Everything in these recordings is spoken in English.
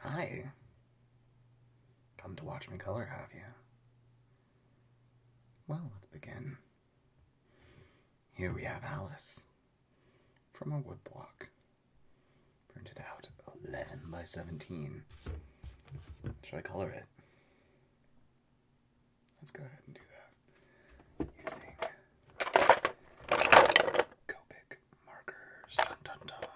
Hi. Come to watch me color, have you? Well, let's begin. Here we have Alice, from a wood block, printed out 11 by 17. Should I color it? Let's go ahead and do that using Copic markers. Dun, dun, dun.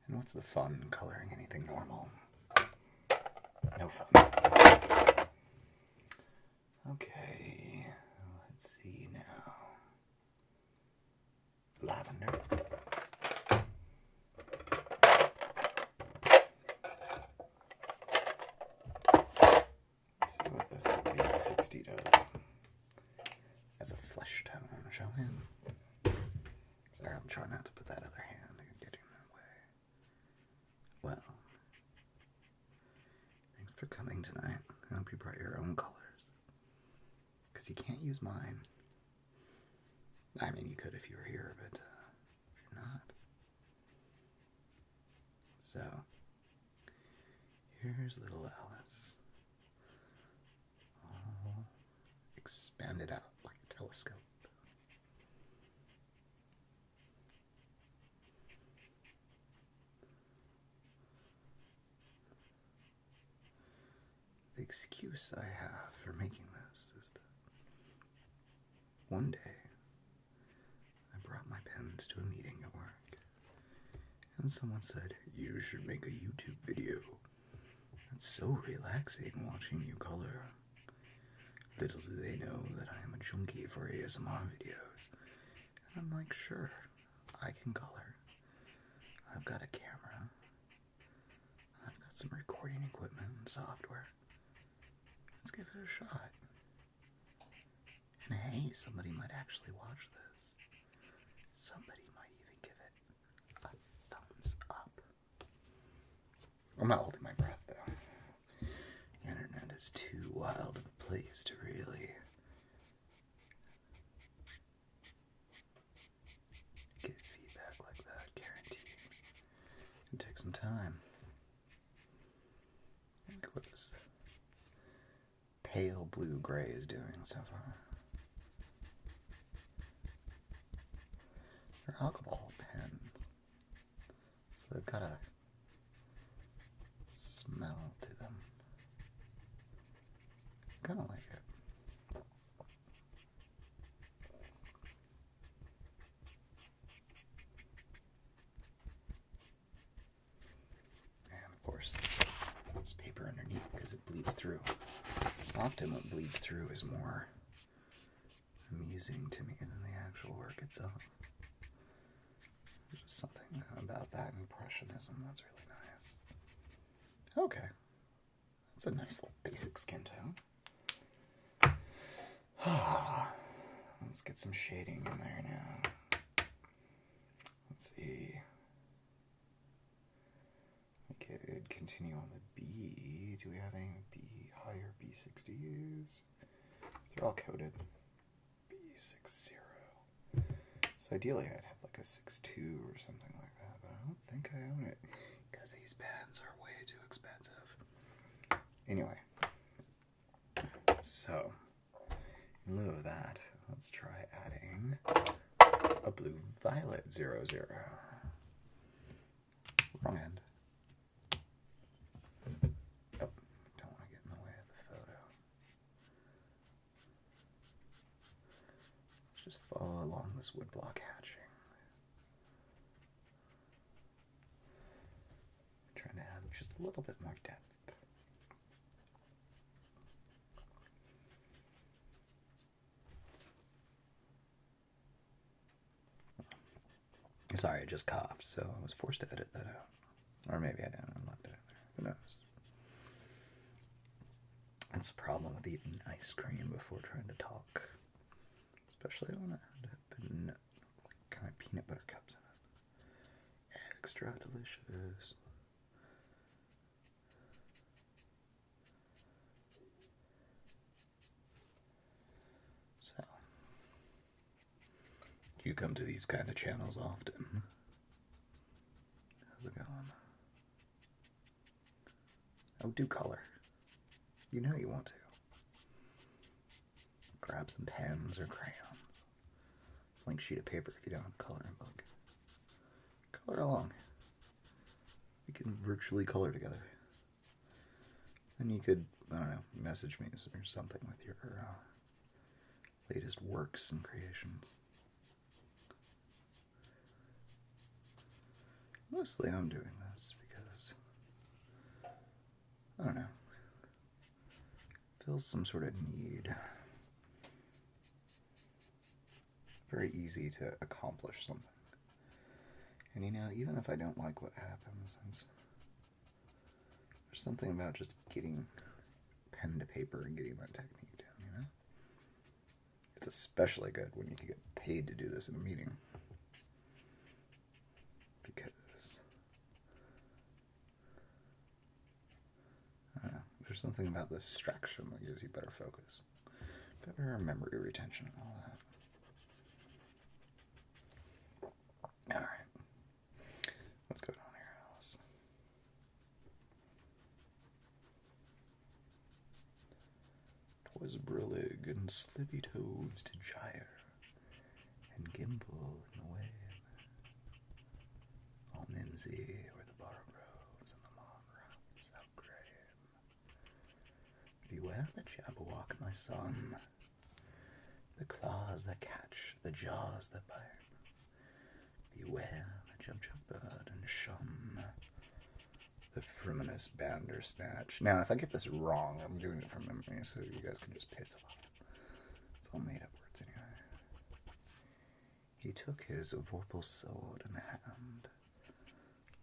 And what's the fun in coloring anything normal? No fun. Okay, let's see now. Lavender. Let's see what this B60 does. As a flesh tone, shall we? Sorry, I'm trying not to put that other hand and get in that way. Well, thanks for coming tonight. I hope you brought your own colors. Because you can't use mine. I mean, you could if you were here, but if you're not. So, here's little Alice. All expanded out like a telescope. The excuse I have for making this is that one day I brought my pens to a meeting at work, and someone said, "You should make a YouTube video. It's so relaxing watching you color." Little do they know that I am a junkie for ASMR videos. And I'm like, sure, I can color. I've got a camera. I've got some recording equipment and software. Let's give it a shot. And hey, somebody might actually watch this. Somebody might even give it a thumbs up. I'm not holding my breath, though. The internet is too wild of a place to really get feedback like that, guaranteed. It'll take some time. Look what this pale blue-gray is doing so far. They're alcohol pens, so they've got a smell to them. Kind of like it. And of course, there's paper underneath because it bleeds through. Often what bleeds through is more amusing to me than the actual work itself. There's just something about that impressionism that's really nice. Okay. That's a nice little basic skin tone. Let's get some shading in there now. Let's see. We could continue on the B. Do we have any B higher B60s? They're all coded. B60. So ideally I'd have like a 6.2 or something like that, but I don't think I own it because these pens are way too expensive. Anyway, so in lieu of that, let's try adding a blue violet 00. Wrong end. Oh, don't want to get in the way of the photo. Let's just follow along this woodblock hatching. I'm trying to add just a little bit more depth. Sorry, I just coughed, so I was forced to edit that out. Or maybe I didn't. I'm not doing it. Who knows? That's a problem with eating ice cream before trying to talk. Especially when it had kind of peanut butter cups in it. Extra delicious. So, you come to these kind of channels often. How's it going? Oh, do color. You know you want to. Grab some pens or crayons. Blank sheet of paper if you don't have a coloring book. Color along. We can virtually color together. Then you could, I don't know, message me or something with your latest works and creations. Mostly I'm doing this because, I don't know, feels some sort of need. Very easy to accomplish something. And you know, even if I don't like what happens, there's something about just getting pen to paper and getting that technique down, you know? It's especially good when you can get paid to do this in a meeting. Because, I don't know, there's something about this distraction that gives you better focus, better memory retention and all that. Alright. What's going on here, Alice? "'Twas brillig and slithy toves to gyre, and gimble in the wave. All mimsy were the borogoves, and the mock-rots outgrave. Beware the jabberwock, my son, the claws that catch, the jaws that bite. Beware the jub-jub bird, and shun the fruminous bandersnatch." Now, if I get this wrong, I'm doing it from memory, so you guys can just piss off. It's all made up words anyway. "He took his vorpal sword in hand.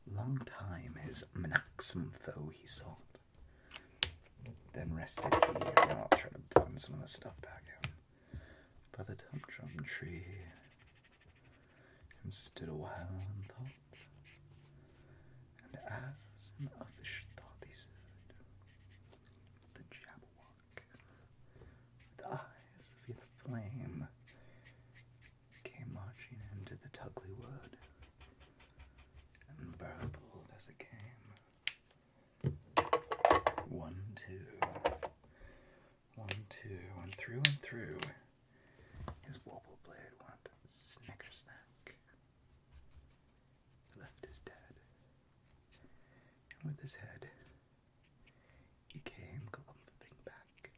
Long time his manaxum foe he sought. Then rested he," now I'll try to blend some of this stuff back in, "by the tum-drum tree, and stood a while in thought. And as in uffish thought he stood, the jabberwock, with eyes of yellow flame, came marching into the tugly wood, and burbled as it came. 1, 2, 1, 2, and through, his warble blade went snicker-snack. Left is dead, and with his head he came galumphing back.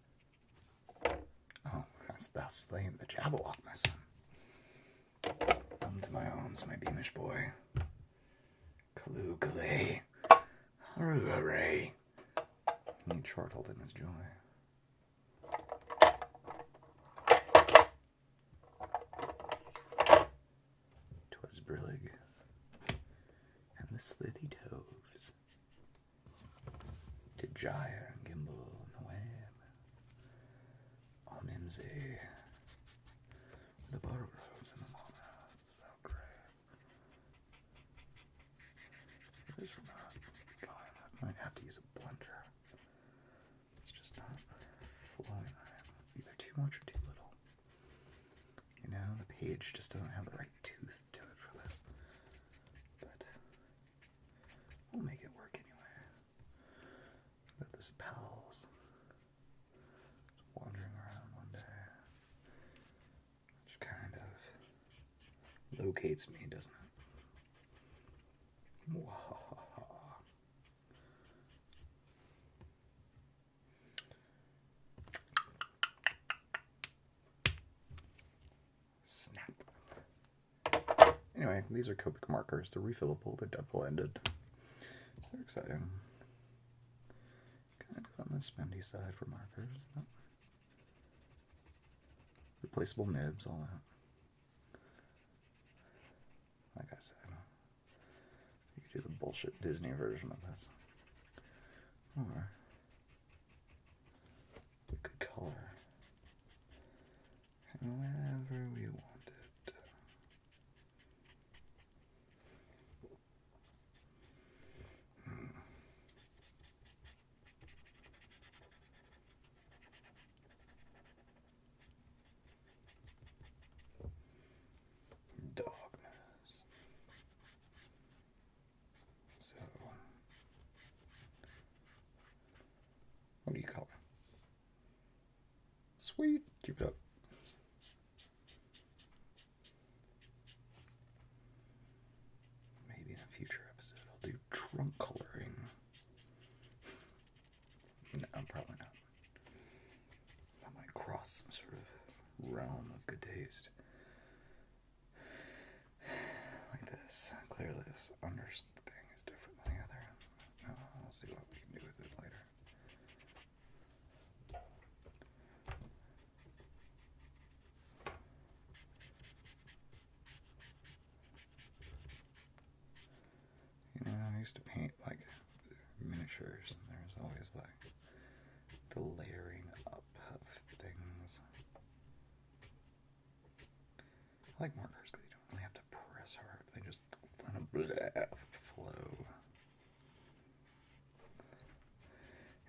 Oh, hast thou slain the jabberwock, my son? Come to my arms, my beamish boy. Callooh, callay, hurroo, hooray. He chortled in his joy. "'Twas brillig, and the slithy toves, to gyre and gimble in the wave. All mimsy, the borogoves and the mock-rots outgrave." This is not going. I might have to use a blender. It's just not flowing right. It's either too much or too little. You know, the page just doesn't have the right tooth to it for this. But we'll make it work anyway. But this pal's wandering around one day, which kind of locates me, doesn't it? Mwahaha. Snap. Anyway, these are Copic markers. They're refillable, they're double-ended. They're exciting. Kind of on the spendy side for markers. But replaceable nibs, all that. Like I said, you could do the bullshit Disney version of this. Or we could color however we wanted. dog nose. So, what do you call it? Sweet. Keep it up. Maybe in a future episode I'll do trunk coloring. No, probably not. That might cross some sort of realm of good taste. Like this. Clearly this under thing is different than the other. I'll see what we can do with it later. You know, I used to paint like miniatures, and there was always like the layering up of things. I like markers because you don't really have to press hard, they just kind of flow.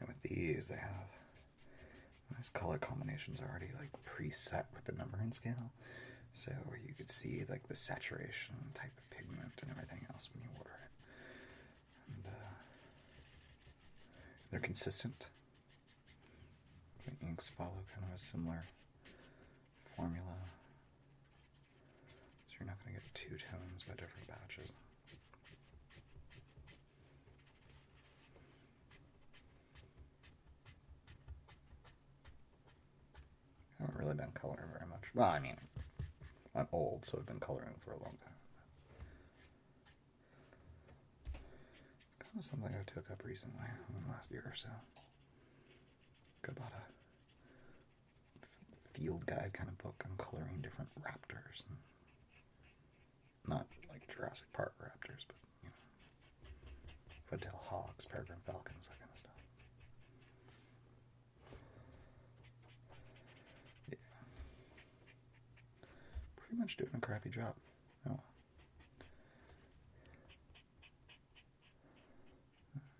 And with these, they have nice color combinations already like preset with the numbering scale, so you could see like the saturation type of pigment and everything else when you order it. And they're consistent. The inks follow kind of a similar formula, so you're not going to get two tones by different batches. I haven't really been coloring very much. Well, I mean, I'm old, so I've been coloring for a long time. It's kind of something I took up recently, in the last year or so. I bought a field guide kind of book on coloring different raptors. And not like Jurassic Park raptors, but, you know, Foot-tail hawks, peregrine falcons, that kind of stuff. Yeah. Pretty much doing a crappy job. Oh.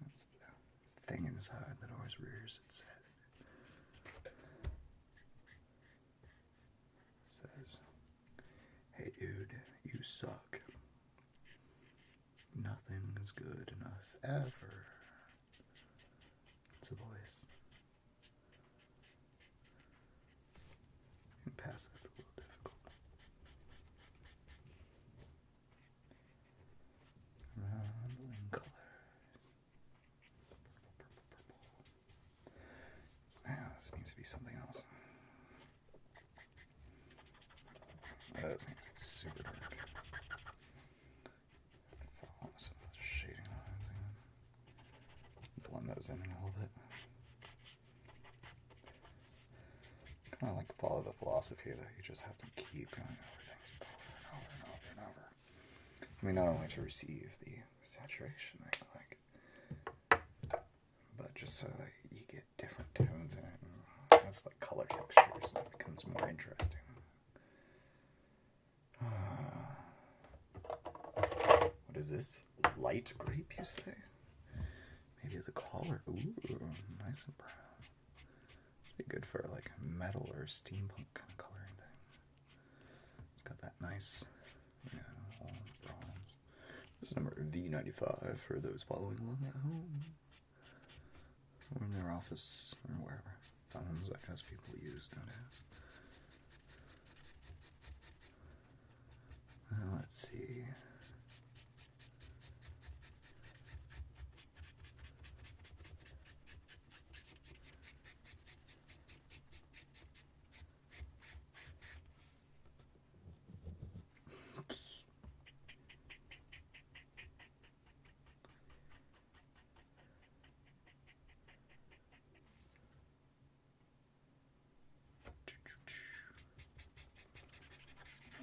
That's the thing inside that always rears its head. Says, "Hey dude, you suck. Nothing's good enough ever." It's a voice. In past, that's a little difficult. Rambling colors. Now, this needs to be something else. This needs to be super dark. Follow some of the shading lines in. Blend those in a little bit. Kind of like follow the philosophy that you just have to keep going over things over and over and over and over. I mean, not only to receive the saturation that you like, but just so that you get different tones in it. And it's like color textures, and it becomes more interesting. What is this? Light grape, you say? Maybe it's a collar. Ooh, nice and brown. This would be good for like metal or steampunk kind of coloring thing. It's got that nice, you know, bronze. This is number V95 for those following along at home. Or in their office, or wherever. Phones, I guess people use nowadays. Let's see.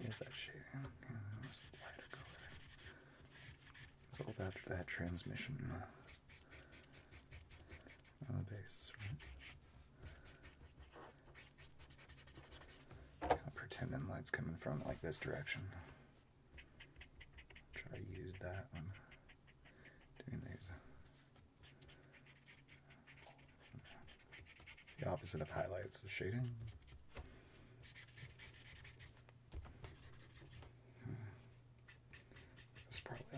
Here's that shade. That's a lighter color. It's all about that transmission on the base, right? Kind of pretending light's coming from like this direction. Try to use that when doing these. The opposite of highlights is shading.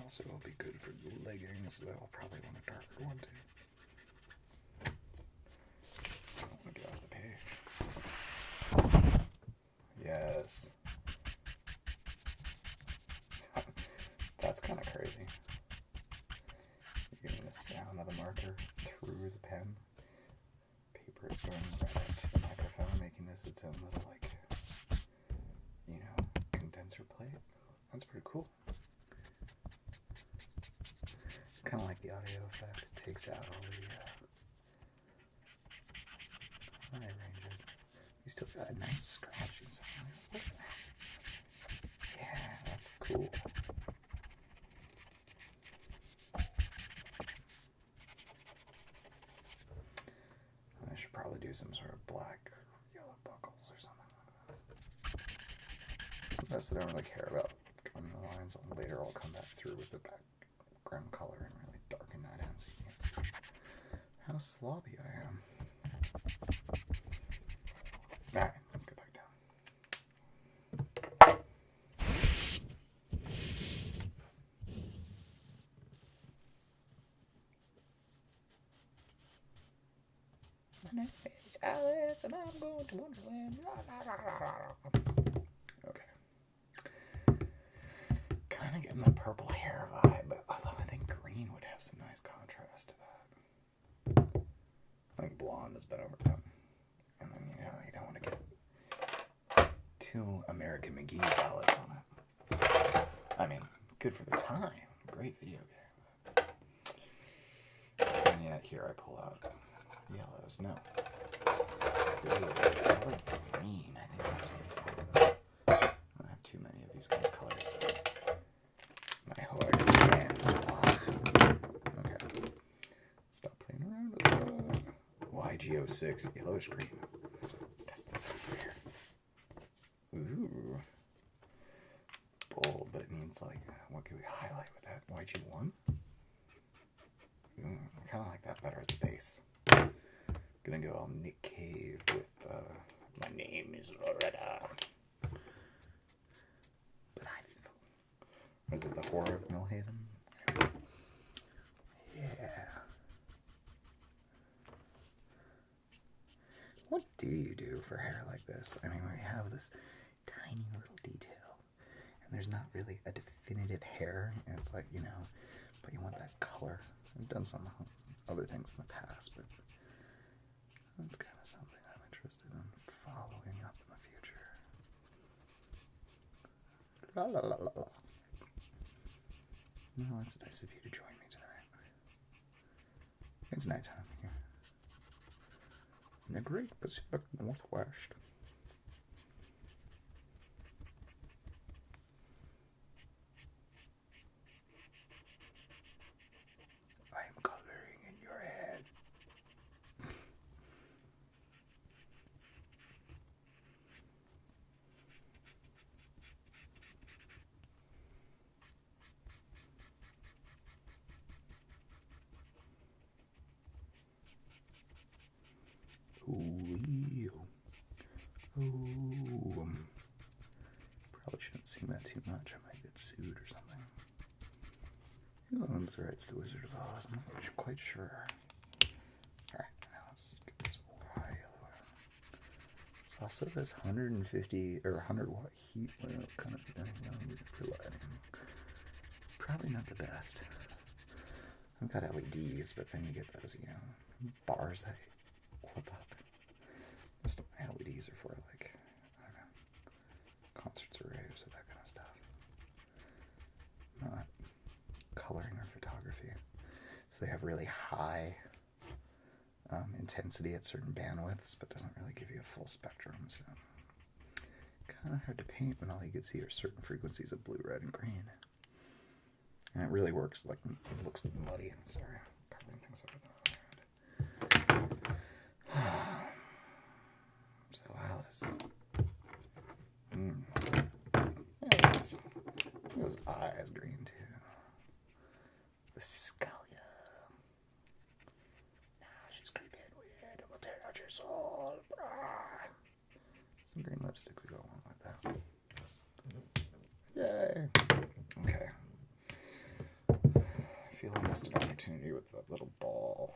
also will be good for the leggings, so I'll probably want a darker one too. I don't want to get off the page. Yes. That's kind of crazy. You're getting the sound of the marker through the pen. Paper is going right up to the microphone, making this its own little, like, condenser plate. That's pretty cool. Kind of like the audio effect. It takes out all the high ranges. We still got a nice scratching sound. What's that? Yeah, that's cool. I should probably do some sort of black or yellow buckles or something like that. That's what I don't really care about on the lines. Later I'll come back through with the background color and really darken that in so you can't see how sloppy I am. Alright, let's get back down. My name is Alice and I'm going to Wonderland. Okay. Kind of getting the purple hair vibe, but although I think green would have some nice contrast to that. I think blonde has been overdone. And then, you don't want to get too American McGee's Alice on it. I mean, good for the time. Great video game. And yet, here I pull out yellows. No. Yellow green. I think that's what it's like. I don't have too many of these kind of colors. My whole hands. Okay. Stop playing around with that. YG06, yellowish green. Let's test this out for here. Ooh. Bold, but it needs, like, what can we highlight with that? YG1? I kind of like that better as the base. Gonna go all Nick Cave with, my name is Loretta. But I didn't. Or is it the Horror of Millhaven? Yeah. What do you do for hair like this? I mean, we have this tiny little detail, and there's not really a definitive hair, and it's like, but you want that color. I've done some other things in the past, but that's kind of something I'm interested in following up in the future. La la la la la. Well, it's nice of you to join me tonight. It's nighttime here. In the great Pacific Northwest. I am coloring in your head. Probably shouldn't sing that too much. I might get sued or something. Who owns the rights to Wizard of Oz? I'm not quite sure. Alright, now let's get this yellow out. It's also this 150 or 100 watt heat lamp kind of thing for lighting. Probably not the best. I've got LEDs, but then you get those, bars that clip up. Most of my LEDs are for, like, I don't know, concerts or raves or that kind of stuff. Not coloring or photography. So they have really high intensity at certain bandwidths, but doesn't really give you a full spectrum. So kind of hard to paint when all you can see are certain frequencies of blue, red, and green. And it really works like it looks muddy. Sorry, covering things up with that. So Alice. Yeah, those eyes green too. The scalia. Nah, she's creepy and weird. It will tear out your soul. Some green lipstick would go along with that. Yay. Okay. missed an opportunity with that little ball.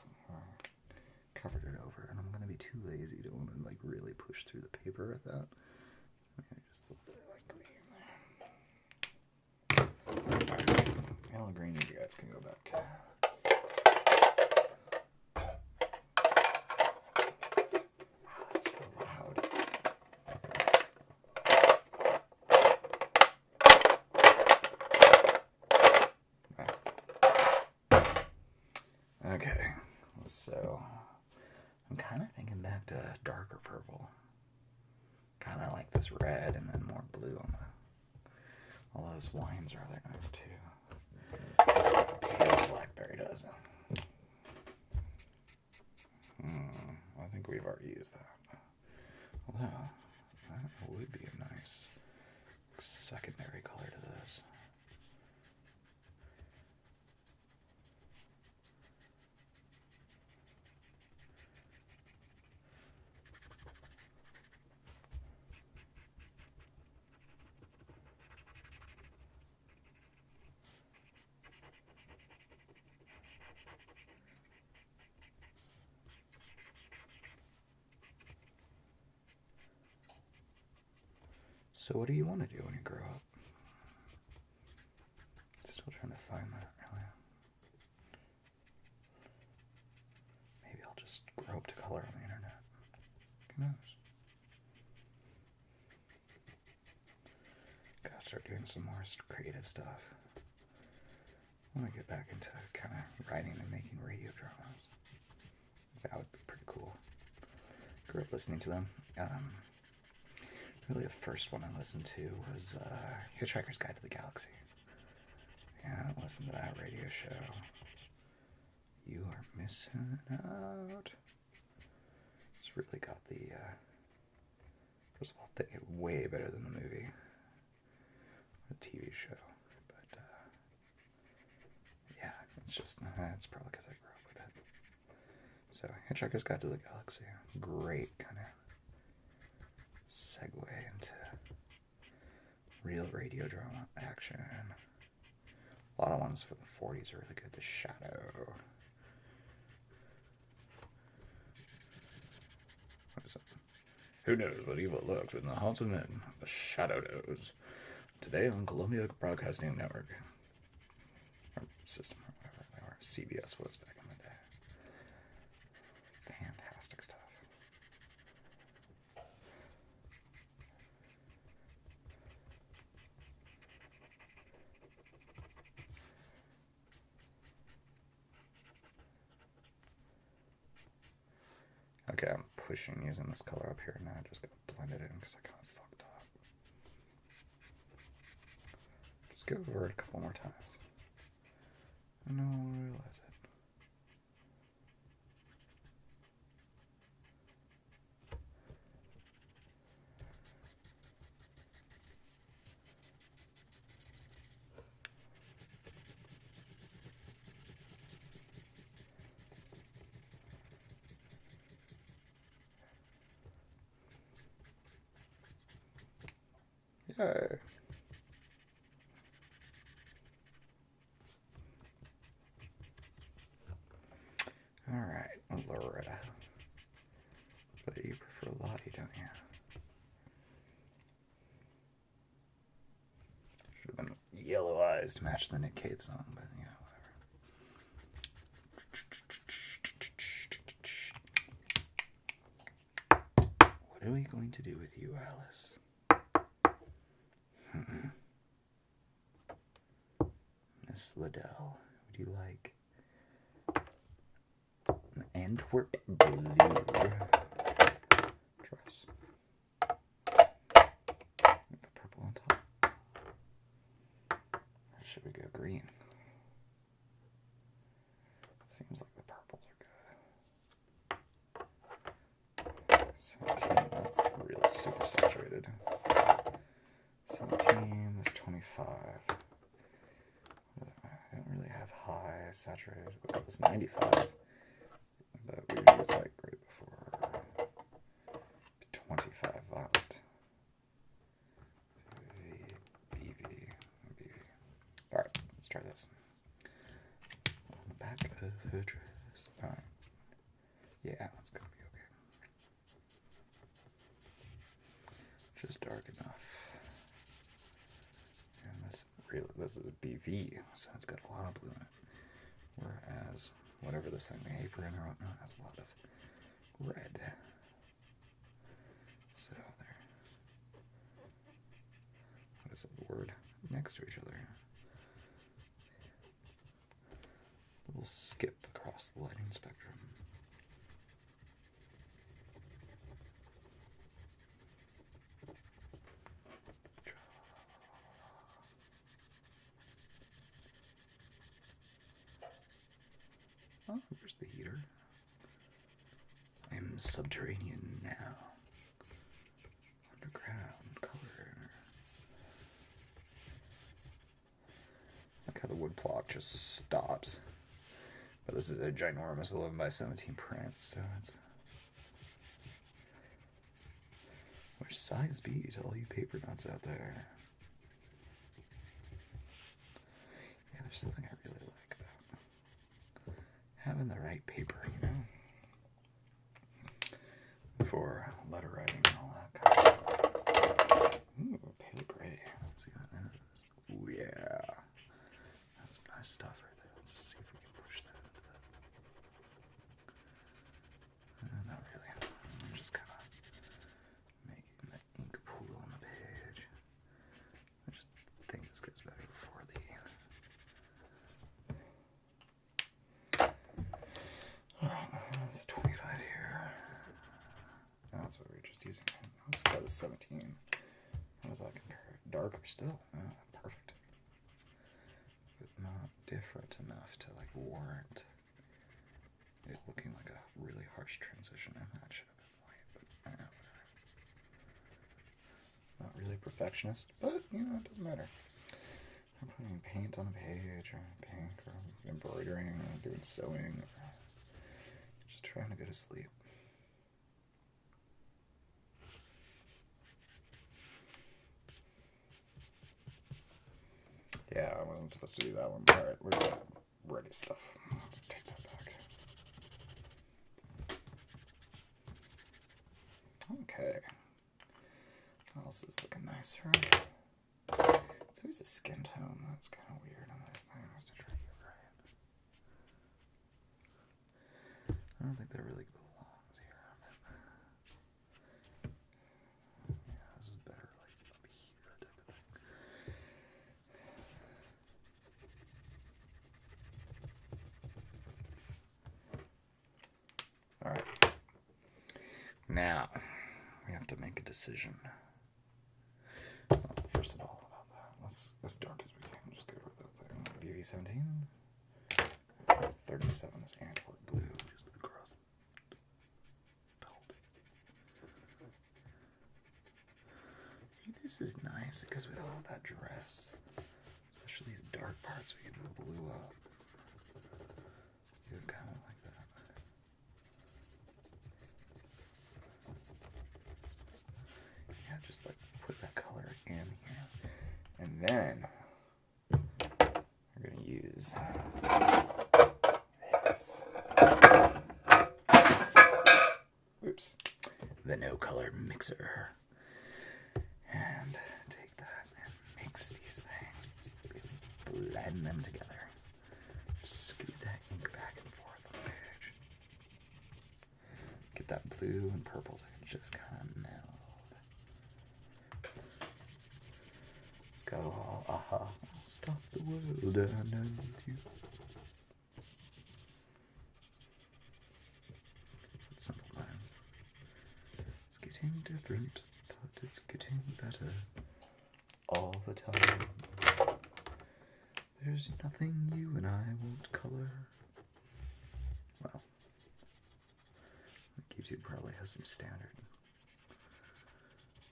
Covered it over, and I'm gonna be too lazy to like really push through the paper with that. Maybe just a little bit of like green there. Yellow green, you guys can go back. That's so loud. Okay, so I'm kind of thinking back to darker purple. Kind of like this red and then more blue on the. All those wines are rather nice too. Pale blackberry does. I think we've already used that. Although, that would be a nice secondary color to this. So what do you want to do when you grow up? Still trying to find that, really. Maybe I'll just grow up to color on the internet. Who knows? Gotta start doing some more creative stuff. I want to get back into kind of writing and making radio dramas. That would be pretty cool. Grew up listening to them. Really, the first one I listened to was Hitchhiker's Guide to the Galaxy. Yeah, I listened to that radio show. You are missing out. It's really got the, first of all, I think it way better than the movie, the TV show. But, yeah, it's just, it's probably because I grew up with it. So, Hitchhiker's Guide to the Galaxy. Great kind of segue into real radio drama action. A lot of ones from the 40s are really good. The Shadow. What is it? Who knows what evil lurks in the hearts of men? The Shadow knows. Today on Columbia Broadcasting Network. Or system, or whatever they were. CBS was back in the day. Fantastic stuff. Okay, I'm pushing using this color up here now. I just gotta blend it in because I kind of fucked up. Just go over it a couple more times. I know I'll realize it. Yay. Alright, Loretta. But you prefer Lottie, don't you? Should have been yellow eyes to match the Nick Cave song, but you know, whatever. What are we going to do with you, Alice? Miss Liddell, would you like an Antwerp blue dress with the purple on top? Or should we go green? Seems like the purples are good. 17, that's really super saturated. 17, this 25. I don't really have high saturated. We've got this 95, but we use like right before 25 violet. BV. Alright, let's try this. back of her dress. Alright. Yeah, that's gonna be okay. Just dark enough. And this is a BV, so it's got a lot of blue in it. Whereas whatever this thing, the apron or whatnot, has a lot of red. So they're, what is it, the word? Next to each other. A little skip across the lighting spectrum. Oh, there's the heater. I'm subterranean now. Underground color. Look how the wood block just stops. But this is a ginormous 11 by 17 print, so it's... Which size be to all you paper nuts out there? Yeah, there's something I really like about having the right paper, you know? For letter writing and all that kind of stuff. Ooh, pale gray. Let's see what that is. Ooh, yeah. That's some nice stuff right there. Let's see if we can push that into that. Not really. I'm just kind of making the ink pool on the page. I just think this gets better for the... Alright, that's 25 here. That's what we were just using. Let's try the 17. How does that compare? Darker still? Oh, perfect. But not different enough to like warrant it looking like a really harsh transition, and that should have been white, but whatever. Not really perfectionist, but you know, it doesn't matter. I'm putting paint on a page, or paint, or embroidering, or doing sewing, or just trying to go to sleep. Yeah, I wasn't supposed to do that one. Alright, where's that ready stuff? I'll have to take that back. Okay. What else is looking nicer? It's always the skin tone. That's kind of weird on those things to try to get right. I don't think that really belongs here. Yeah, this is better like up here type of thing. Alright. Now, we have to make a decision. Well, first of all, about that, let's as dark as we can. Just go with that thing. BV17. 37 is Antwerp blue, just across the belt. See, this is nice. It goes with all that dress. Especially these dark parts we can blue up. You kind of like that. Yeah, just like put that color in here. And then we're going to use this. Oops. The no color mixer. And take that and mix these things. Really blend them together. Just scoot that ink back and forth on the page. Get that blue and purple to just kind of meld. Let's go all, aha, I'll stop the world underneath you. It's that simple, man. It's getting different, but it's getting better all the time. There's nothing you and I won't color. Well, YouTube probably has some standards.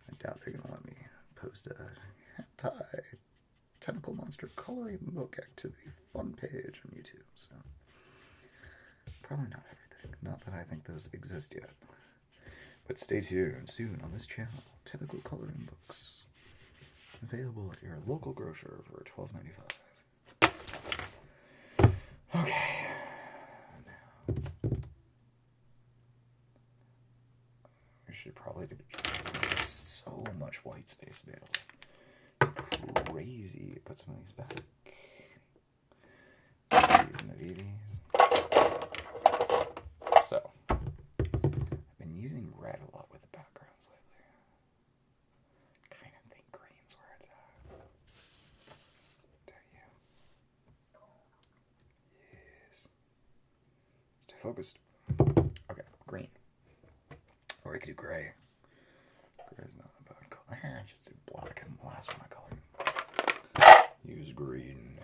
I doubt they're gonna let me post a tentacle monster coloring book activity fun page on YouTube, so probably not everything. Not that I think those exist yet. But stay tuned, soon on this channel, tentacle coloring books. Available at your local grocer for $12.95. Okay. need space to be able to crazy put some of these back. These and the VVs. So, I've been using red a lot with the backgrounds lately. Kind of think green's where it's at. Don't you? Yes. Stay focused. Okay, green. Or we could do gray. Gray's not a bad color. Just do black and the last one I color. Use green.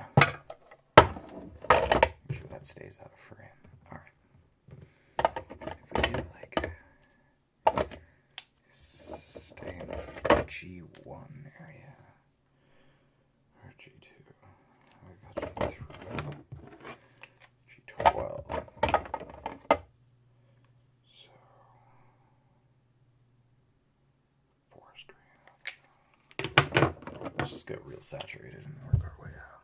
Make sure that stays out of frame. Alright. If we do like stay in the G1 area. Or G2. We got G3. G12. So forest green. Let's just get real saturated and work our way out.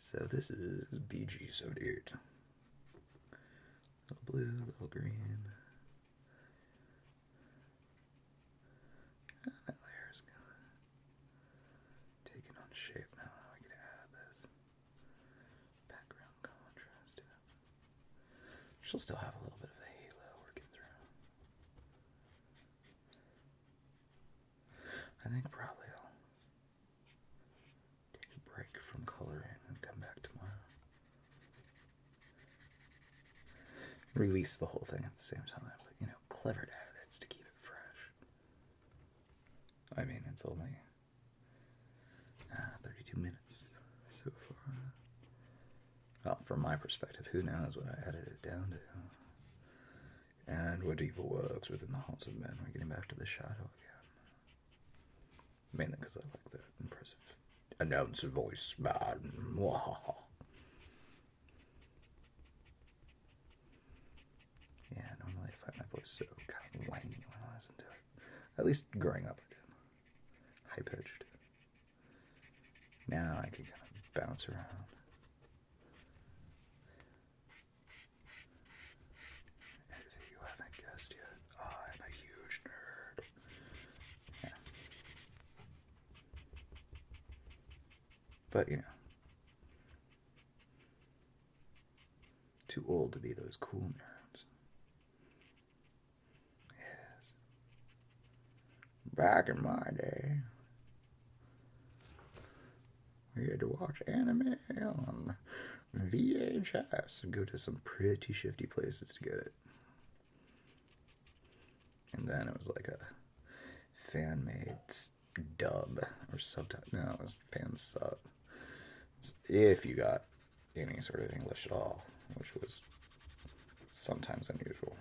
So this is BG78. Little blue, little green. Oh, that layer's taking on shape now. We can add this background contrast to it. She'll still have a little bit of the halo working through. I think probably I'll take a break from coloring and come back tomorrow. Release the whole thing at the same time, but you know, clever edits to keep it fresh. I mean, it's only 32 minutes so far. Well, from my perspective, who knows what I edited it down to. And what evil works within the hearts of men. We're getting back to the shadow again. Mainly because I like that impressive announcer voice, man. Yeah, normally I find my voice so kind of whiny when I listen to it. At least growing up I did. High-pitched. Now I can kind of bounce around. If you haven't guessed yet, I'm a huge nerd. Yeah. But, you know. Too old to be those cool nerds. Yes. Back in my day, we had to watch anime on VHS and go to some pretty shifty places to get it. And then it was like a fan-made dub or subtitle. No, it was fan sub. If you got any sort of English at all, which was sometimes unusual.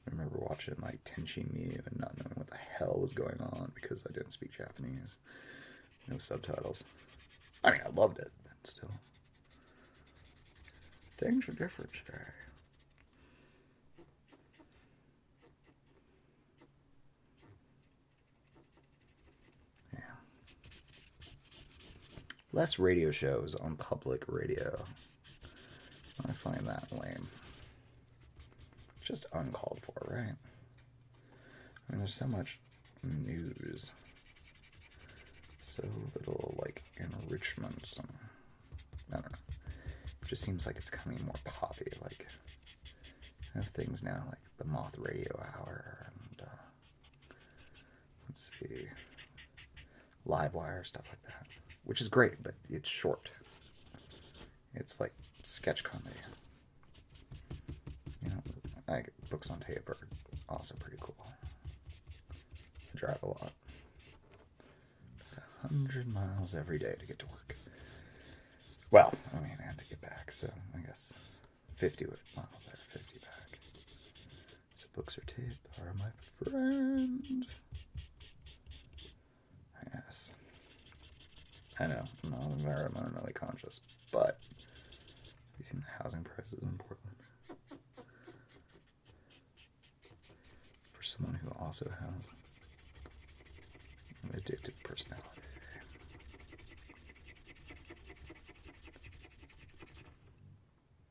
I remember watching like Tenchi Miyu and not knowing what the hell was going on because I didn't speak Japanese. No subtitles. I mean, I loved it, but still. Things are different today. Yeah. Less radio shows on public radio. I find that lame. Just uncalled for, right? I mean, there's so much news. So little, like, enrichment. I don't know. It just seems like it's coming more poppy. Like, I have things now like the Moth Radio Hour and, let's see, Livewire, stuff like that. Which is great, but it's short. It's like sketch comedy. You know, books on tape are also pretty cool. I drive a lot. 100 miles every day to get to work. Well, I mean, and to get back, so I guess 50 miles there, 50 back. So books or tape are my friend. Yes. I know, I'm not environmentally conscious, but have you seen the housing prices in Portland? For someone who also has an addictive personality.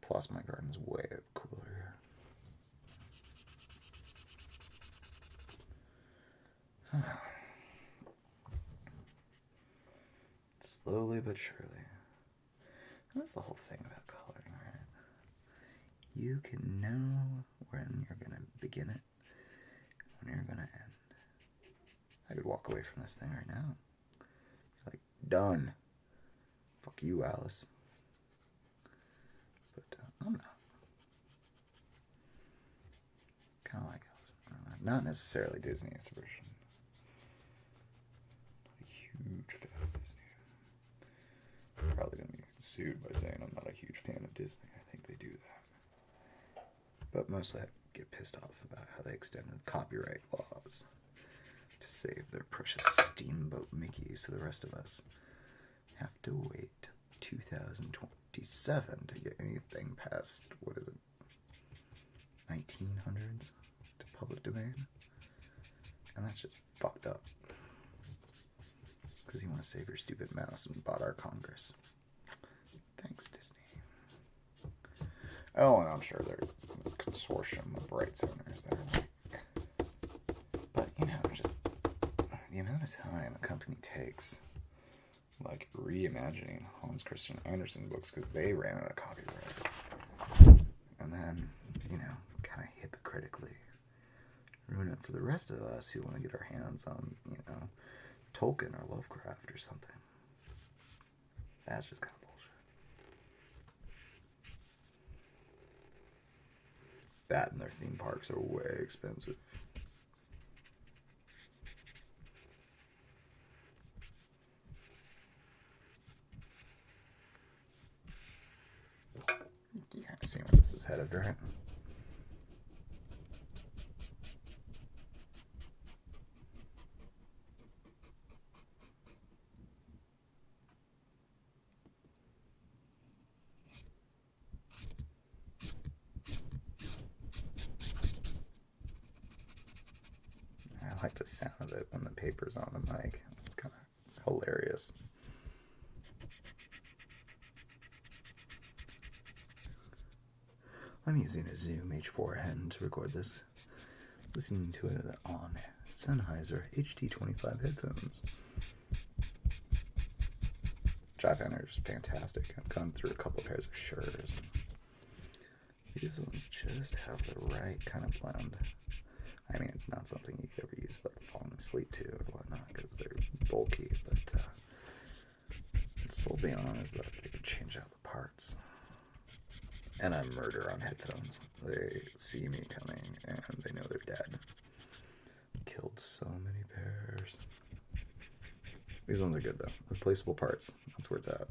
Plus, my garden's way cooler here. Slowly but surely. That's the whole thing about coloring, right? You can know when you're going to begin it, when you're going to end. I could walk away from this thing right now. It's like, done. Fuck you, Alice. But I'm not. Kind of like Alice. Not necessarily Disney's version. Not a huge fan of Disney. I'm probably going to be sued by saying I'm not a huge fan of Disney. I think they do that. But mostly I get pissed off about how they extended copyright laws to save their precious Steamboat Mickey, so the rest of us have to wait till 2027 to get anything past, what is it, 1900s to public domain? And that's just fucked up. Just because you want to save your stupid mouse and bought our Congress. Thanks, Disney. Oh, and I'm sure there's a consortium of rights owners that are like, but you know, just the amount of time a company takes, like reimagining Hans Christian Andersen books because they ran out of copyright, and then, you know, kind of hypocritically ruin it for the rest of us who want to get our hands on, you know, Tolkien or Lovecraft or something. That's just kind of bullshit. That and their theme parks are way expensive. You kind of see where this is headed, right? I like the sound of it when the paper's on the mic. It's kind of hilarious. I'm using a Zoom H4n to record this, listening to it on Sennheiser HD25 headphones, which I find are just fantastic. I've gone through a couple of pairs of Sures. These ones just have the right kind of blend. I mean, it's not something you could ever use like falling asleep to or whatnot because they're bulky, but it's sold me on is that they can change out the parts. And I'm murder on headphones. They see me coming and they know they're dead. Killed so many pairs. These ones are good though. Replaceable parts. That's where it's at.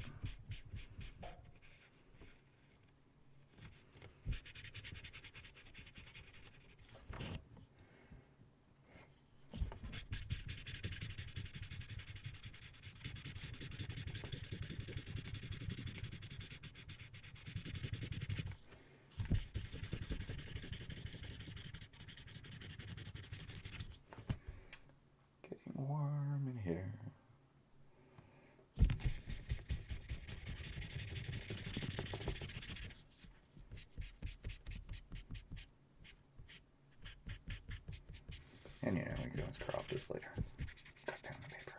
Warm in here. And you know, we can always crop this later. Cut down the paper.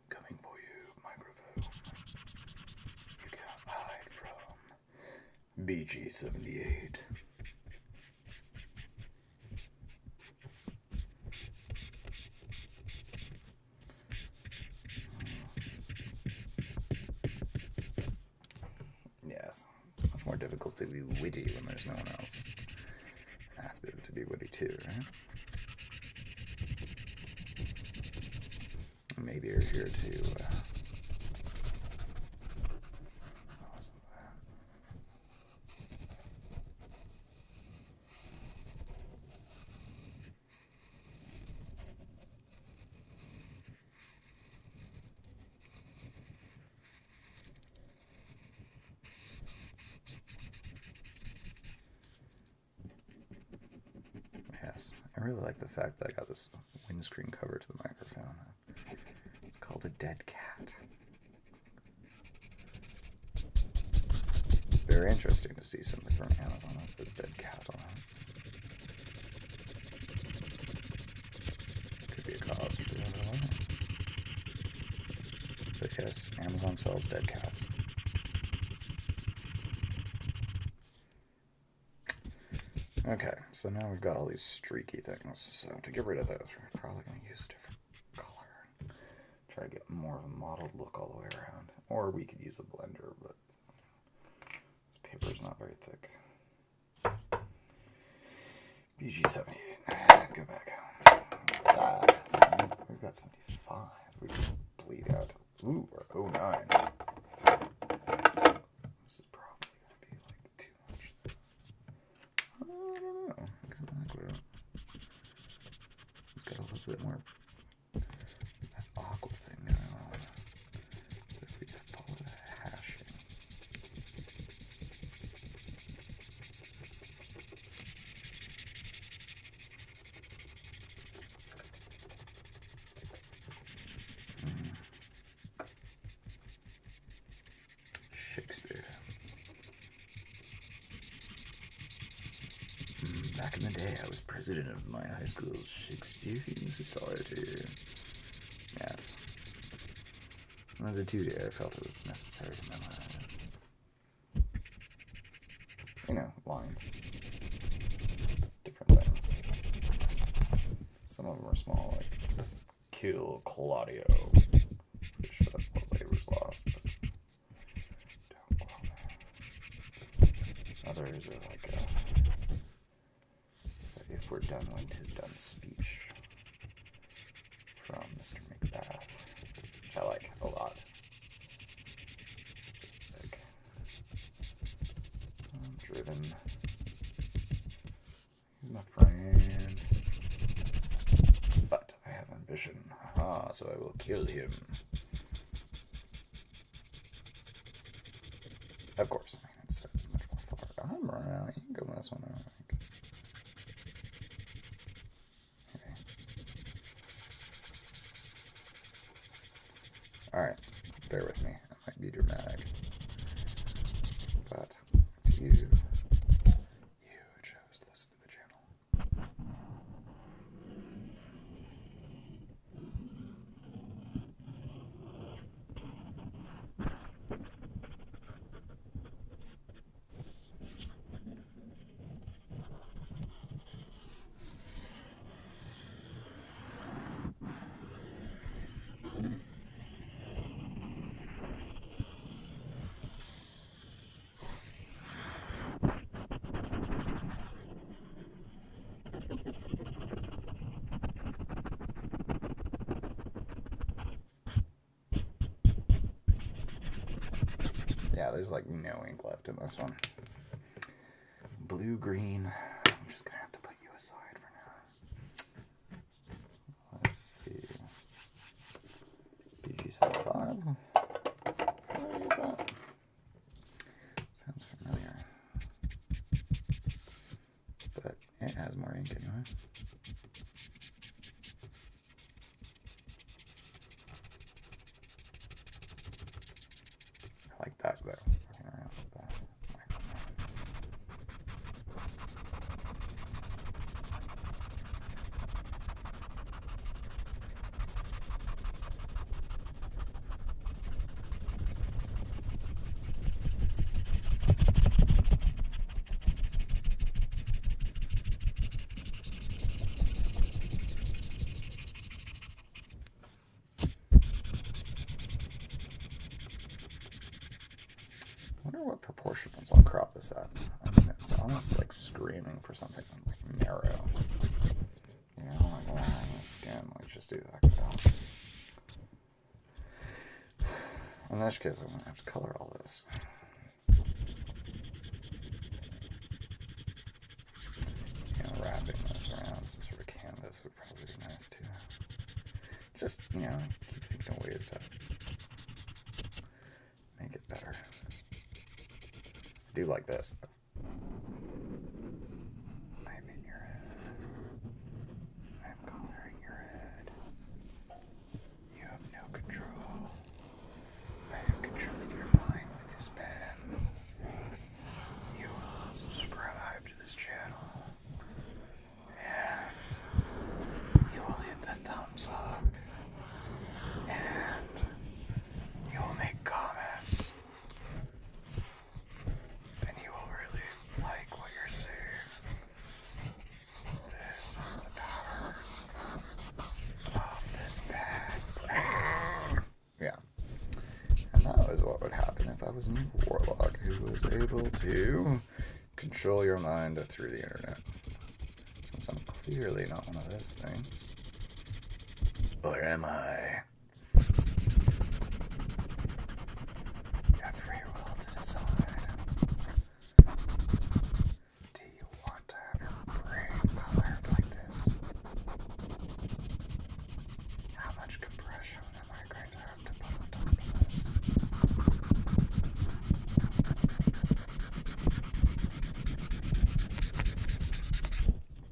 Coming for you, microphone. You cannot hide from BG78. Yes, it's much more difficult to be witty when there's no one else active to be witty too, right? Maybe you're here to yes, I really like the fact that I got this windscreen cover to the microphone. It's called a dead cat. very interesting to see something from Amazon that says dead cat on it. Could be a cause for the other one. But yes, Amazon sells dead cats. Okay, so now we've got all these streaky things. So to get rid of those, we're probably going to use a different color. Try to get more of a mottled look all the way around. Or we could use a blender, but this paper is not very thick. BG78. Go back home. We've got 75. We can bleed out. Ooh, we're 09. This is probably going to be like too much. I don't know. It's got a little bit more that aqua thing going on. But if we could follow the hashing. Shakespeare. Back in the day, I was president of my high school's Shakespearean Society. Yes. As a tutor, I felt it was necessary to memorize. You know, lines. Different things. Some of them are small, like kill Claudio. Pretty sure that's the labor's lost, but don't quote me. Others are like if we're done when 'tis done speech from Mr. Macbeth, which I like a lot. Like, I'm driven. He's my friend. But I have ambition. Aha, so I will kill him. Of course, I mean, it's much more far. I'm running out of ink on this one, I think. Alright, bear with me. I might be dramatic. But it's you. You who chose to listen to the channel. Yeah, there's like no ink left in this one. Blue, green. I'm just gonna have to put you aside for now. Let's see. BG75. Can I use that? Sounds familiar. But it has more ink anyway. I like that though. Fucking around with that. I wonder what proportions I'll crop this at. I mean, it's almost like screaming for something like narrow. You know, like on the skin, like just do that. In this case, I'm gonna have to color all this. You know, wrapping this around some sort of canvas would probably be nice too. Just, you know, keep thinking of ways to make it better. I do like this. I'm in your head. I'm coloring your head. You have no control. I am controlling your mind with this pen. was a new warlock who was able to control your mind through the internet. Since I'm clearly not one of those things. Or am I? You have free will to decide. Do you want to have your brain colored like this? How much compression am I going to have to put on top of this?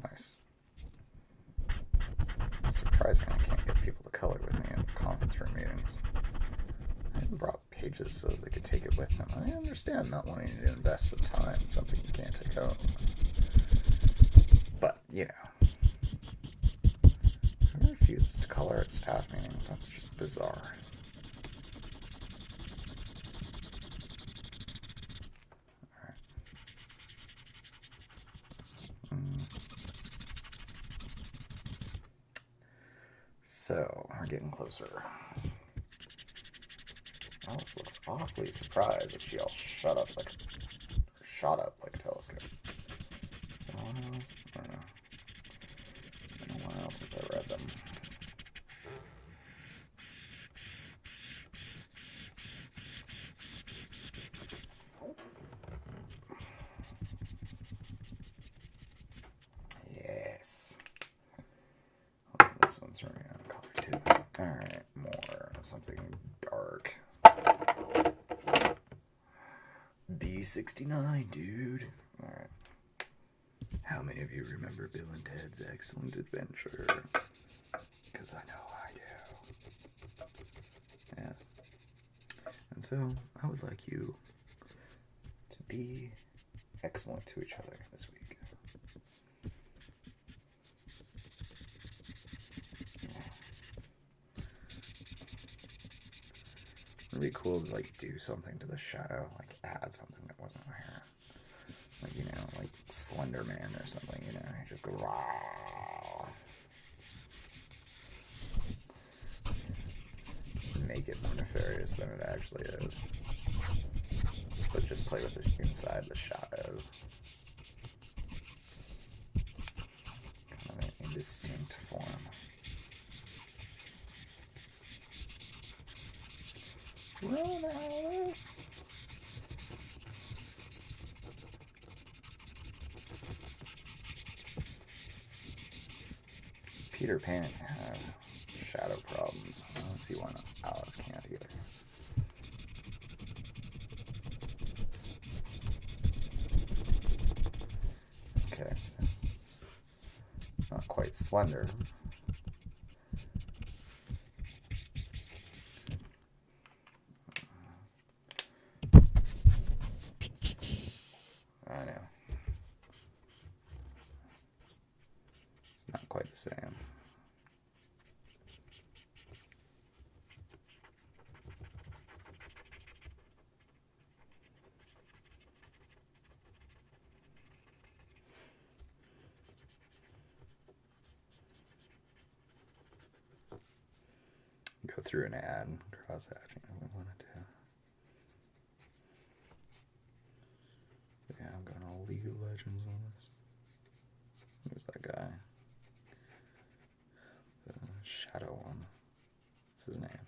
Nice. It's surprising I can't get people to color with me in conference room meetings. I even brought pages so that they could take it with them. I understand not wanting to invest the time in something you can't take home. But, you know. Who refuses to color at staff meetings? That's just bizarre. Alright. So, we're getting closer. Alice looks awfully surprised that she all shot up like a telescope. I don't know. It's been a while since I read them. Yes. Oh, this one's running out of color too. Alright, more. Something dark. B69, dude. Alright. How many of you remember Bill and Ted's Excellent Adventure? Because I know I do. Yes. And so, I would like you to be excellent to each other this week. It'd be cool to like do something to the shadow, like add something that wasn't there. Like, you know, like Slender Man or something, you know, you just go raw. Make it more nefarious than it actually is. But just play with it inside the shadows. Kind of an indistinct form. Run, Alice! Peter Pan had shadow problems. I don't see why Alice can't either. Okay, so not quite slender. I know. It's not quite the same. Go through an ad, cross-hatching if we wanted to. Yeah, I'm going all League of Legends on this. Who's that guy? The shadow one. What's his name?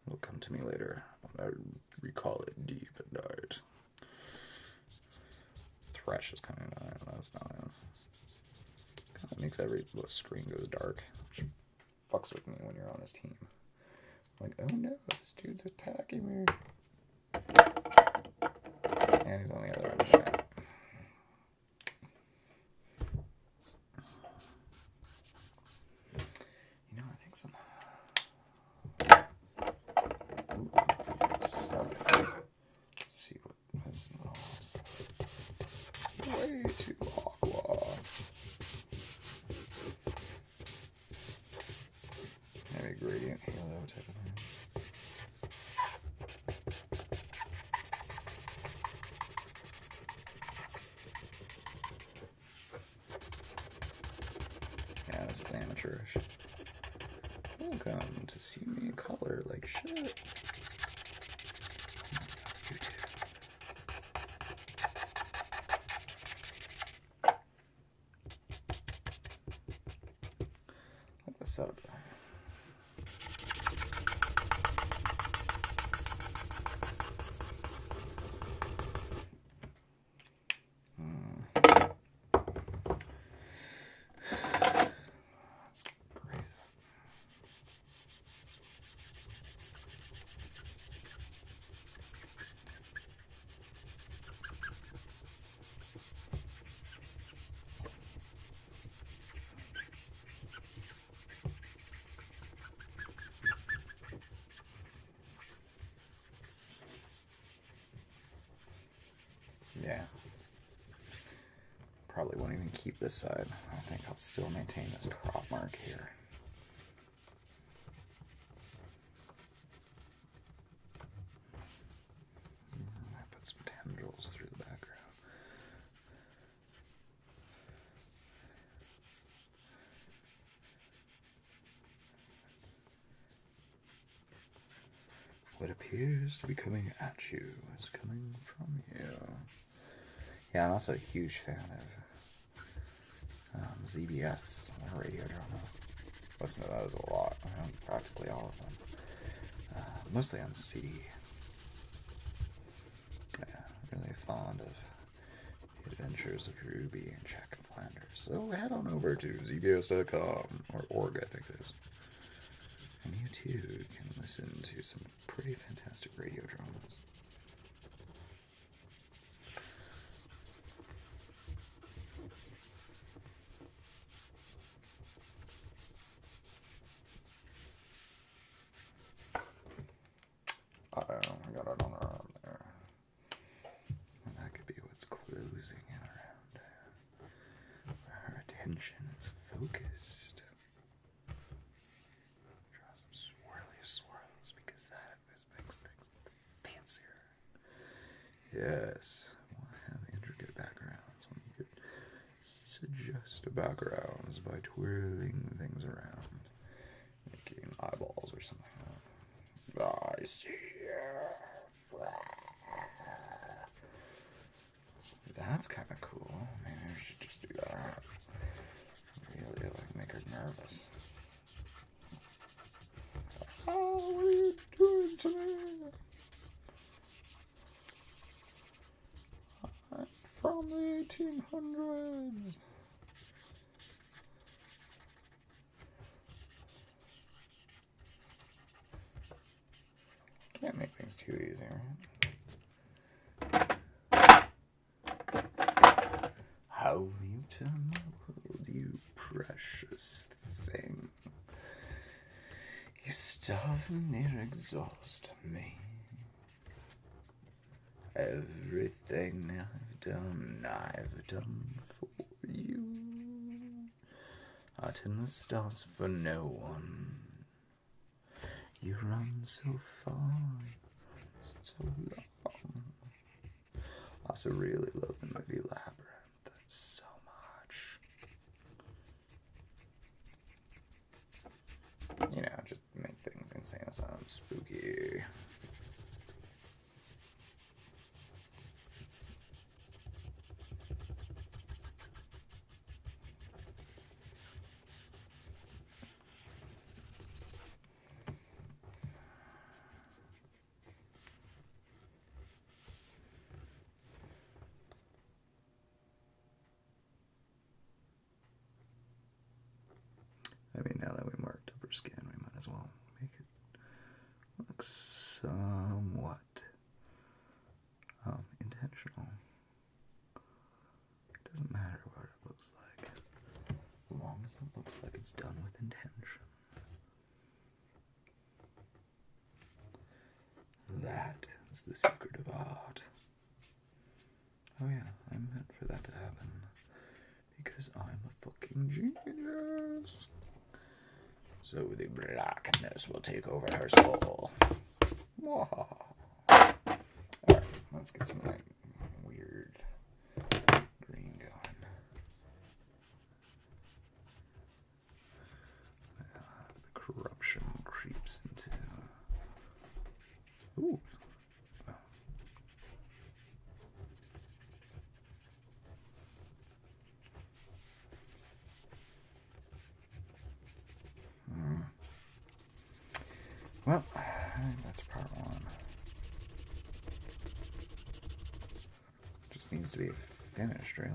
It'll come to me later when I recall it deep at night. Thresh is coming on. That's not him. Kind of makes the screen goes dark, which fucks with me when you're on his team. Like, oh no, this dude's attacking me. And he's on the other end of the map. You know, I think some... Let's see what this involves. Way too aqua. Maybe gradient halo type of thing. Yeah, this is amateurish. Welcome to see me color like shit. Yeah. Probably won't even keep this side. I think I'll still maintain this crop mark here. I put some tendrils through the background. What appears to be coming at you is coming from you. Yeah, I'm also a huge fan of ZBS radio drama. Listen to those a lot. I own practically all of them. Mostly on CD. Yeah, really fond of the adventures of Ruby and Jack and Flanders. So head on over to zbs.com, or org, I think it is. And you too can listen to some pretty fantastic radio dramas. Uh-oh, I got it on her arm there. And that could be what's closing in around there, where her attention is focused. Draw some swirly swirls, because that makes things fancier. Yes, we'll have intricate backgrounds when you could suggest backgrounds by twirling things around, making eyeballs or something. I see. That's kind of cool. Maybe we should just do that. Really, make her nervous. Oh, what are you doing to me? I'm from the 1800s. Can't make things too easy, right? How you turn my world, you precious thing. You starve near exhaust me. Everything I've done for you. Out in the stars for no one. You run so far, so long. I also really love the movie Labyrinth so much. You know, just make things insane as spooky. I mean, now that we marked up her skin, we might as well make it look somewhat intentional. It doesn't matter what it looks like, as long as it looks like it's done with intention. That is the secret of art. Oh yeah, I meant for that to happen, because I'm a fucking genius. So the blackness will take over her soul. Alright, let's get some like weird green going. The corruption creeps into... Ooh. Well, I think that's part one. Just needs to be finished, really.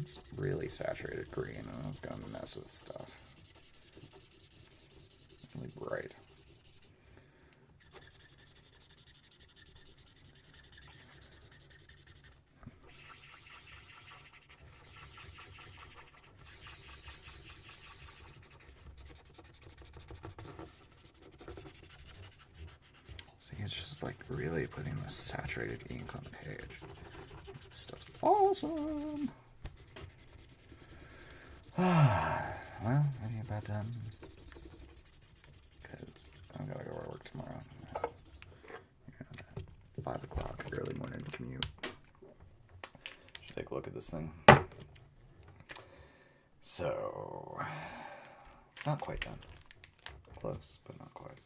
It's really saturated green, and it's going to mess with stuff. Really bright. It's just like really putting the saturated ink on the page. This stuff's awesome. Well, any about done? Because I gotta go to work tomorrow. 5 o'clock early morning commute. Should take a look at this thing. So it's not quite done. Close, but not quite.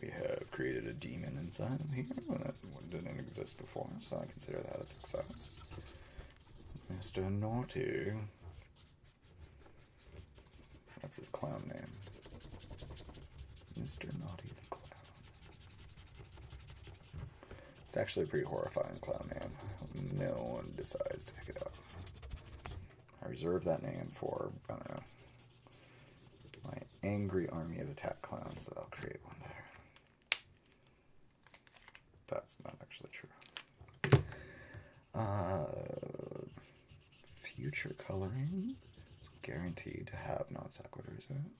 We have created a demon inside of here that didn't exist before, so I consider that a success. Mr. Naughty. That's his clown name. Mr. Naughty the Clown. It's actually a pretty horrifying clown name. No one decides to pick it up. I reserve that name for, I don't know, my angry army of attack clowns that I'll create one day. That's not actually true. Future coloring is guaranteed to have non sequiturs in it.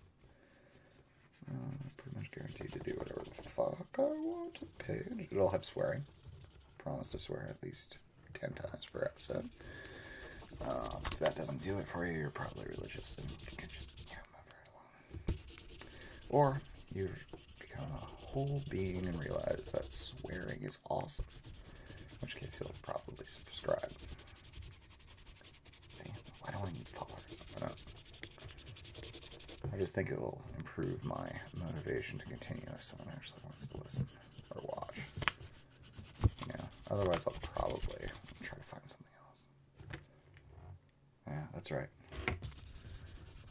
Pretty much guaranteed to do whatever the fuck I want to the page. It'll have swearing. Promise to swear at least 10 times per episode. If that doesn't do it for you, you're probably religious and you can just move right along. Or you've become a whole being and realize that swearing is awesome. In which case you'll probably subscribe. See, why do I need followers? I don't know. I just think it will improve my motivation to continue if someone actually wants to listen or watch. You know, otherwise I'll probably try to find something else. Yeah, that's right.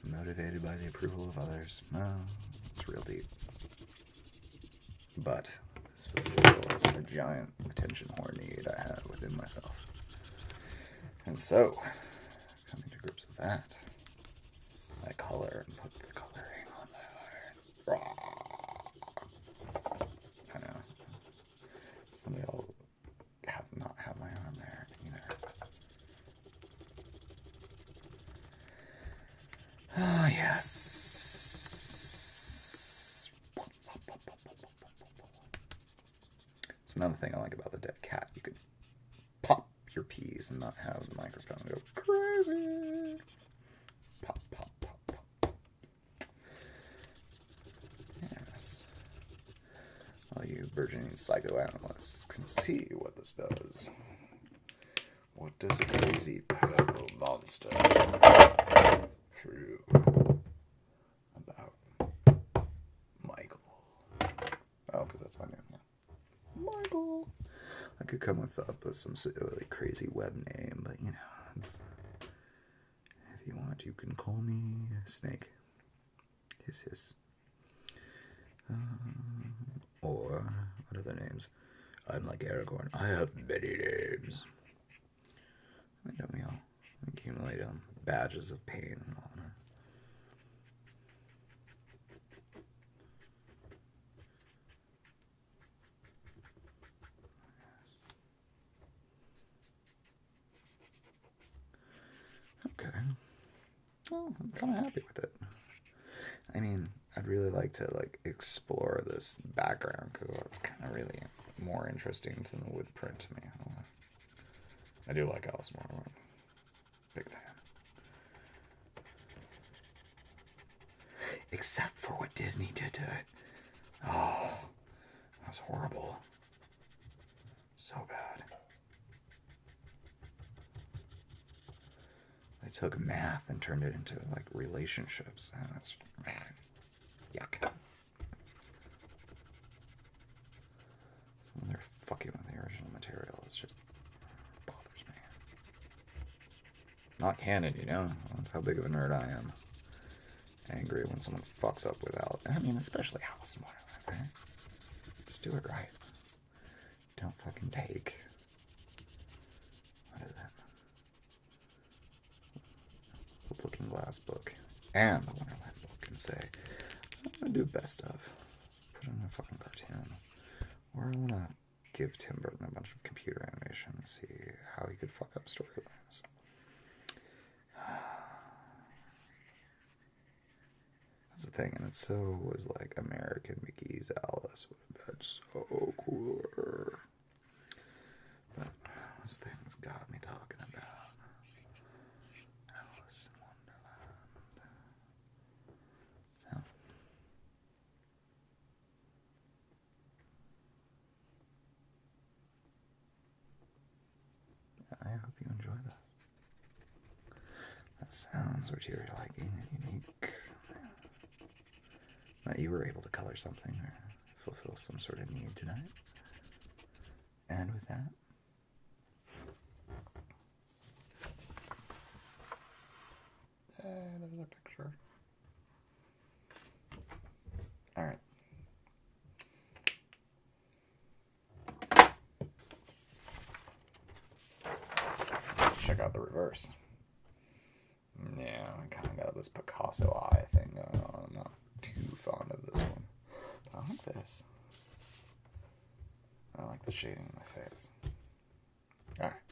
Motivated by the approval of others. Well, it's real deep. But this fulfills a giant attention whore need I have within myself. And so, coming to grips with that, I color and put the coloring on my arm. I know. Somebody will not have my arm there either. Ah, yes. It's another thing I like about the dead cat. You could pop your peas and not have the microphone go crazy. Pop, pop, pop, pop, pop. Yes. All you burgeoning psychoanalysts can see what this does. What does a crazy purple monster true about Michael? Oh, because that's my name, yeah. Michael. I could come up with some really crazy web name, but you know, if you want, you can call me Snake. Hiss, hiss. Or what other names? I'm like Aragorn. I have many names. Don't we all accumulate badges of pain and honor? Okay. Well, I'm kind of happy with it. I mean, I'd really like to explore this background because it's kind of really more interesting than the wood print to me. I do like Alice Moreland. Big fan. Except for what Disney did to it. Oh, that was horrible. So bad. They took math and turned it into relationships. That's yuck. So when they're fucking with the original material, it's just bothers me. Not canon, you know. That's how big of a nerd I am. Angry when someone fucks up without. I mean, especially Alice Moreland, right? Just do it right. Don't fucking take. What is that? Looking Glass book and the Wonderland book and say, I'm gonna do best of. Put in a fucking cartoon. Or I wanna give Tim Burton a bunch of computer animation and see how he could fuck up storylines. the thing, and it so was like American Mickey's Alice would have been so cooler. But this thing's got me talking about Alice in Wonderland. So, I hope you enjoy this. That sounds what you're liking and unique. That you were able to color something or fulfill some sort of need tonight. And with that, there's a picture. Alright. Let's check out the reverse. Yeah, I kind of got this Picasso eye thing going on. I'm not too fond of this one. But I like this. I like the shading in my face. Alright.